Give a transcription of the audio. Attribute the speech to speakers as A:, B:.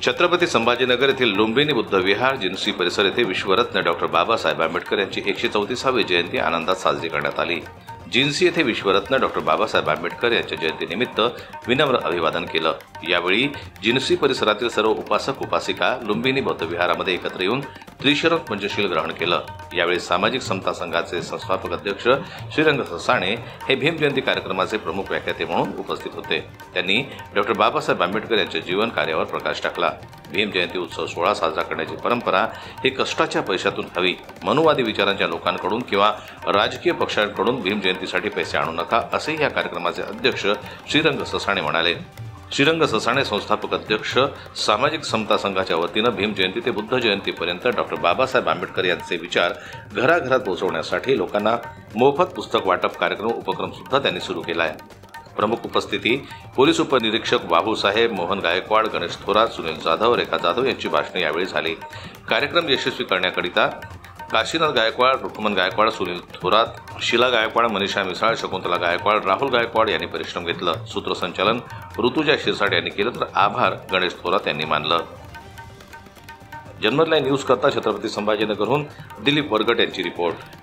A: छत्रपती संभाजीनगर येथील लुंबिनी बुद्ध विहार जिन्सी परिसर येथे विश्वरत्न डॉक्टर बाबासाहेब आंबेडकर यांची 134वी जयंती आनंदात साजरी करण्यात आली। जिन्सी येथे विश्वरत्न डॉक्टर बाबासाहेब आंबेडकर यांच्या जयंतीनिमित्त विनम्र अभिवादन केलं। यावेळी जिन्सी परिसरातील सर्व उपासक उपासिका लुंबिनी बौद्ध विहारामध्ये एकत्र येऊन त्रिशरण पंचशील ग्रहण केलं। यावेळी सामाजिक समता संघाचे संस्थापक अध्यक्ष श्रीरंग ससाणे हे भीम जयंती कार्यक्रमाचे प्रमुख व्याख्याते म्हणून उपस्थित होते। त्यांनी डॉक्टर बाबासाहेब आंबेडकर यांच्या जीवन कार्यावर प्रकाश टाकला। भीम जयंती उत्सव सोहळा साजरा करण्याची परंपरा ही कष्टाच्या पैशातून हवी, मनुवादी विचारांच्या लोकांकडून किंवा राजकीय पक्षांकडून भीम जयंतीसाठी पैसे आणू नका, असे या कार्यक्रमाचे अध्यक्ष श्रीरंग ससाणे म्हणाले। श्रीरंग ससाणे संस्थापक अध्यक्ष सामाजिक समता संघाच्या वतीनं भीम जयंती ते बुद्ध जयंतीपर्यंत डॉक्टर बाबासाहेब आंबेडकर यांचे विचार घराघरात पोहोचवण्यासाठी लोकांना मोफत पुस्तक वाटप कार्यक्रम उपक्रम सुद्धा त्यांनी सुरू केला आहे। प्रमुख उपस्थिती पोलीस उपनिरीक्षक बाबूसाहेब, मोहन गायकवाड, गणेश थोरात, सुनील जाधव, रेखा जाधव यांची भाषणे यावेळी झाली। कार्यक्रम यशस्वी करण्याकरिता काशीनाथ गायकवाड, रुक्मन गायकवाड, सुनील थोरात, शीला गायकवाड, मनीषा मिसाळ, शकुंतला गायकवाड, राहुल गायकवाड यांनी परिश्रम घेतलं। सूत्रसंचालन ऋतुजा शिरसाट यांनी केलं, तर आभार गणेश थोरात यांनी मानलं। जनमत लाईव्ह न्यूज करता छत्रपती संभाजीनगरहून दिलीप वरगट यांची रिपोर्ट।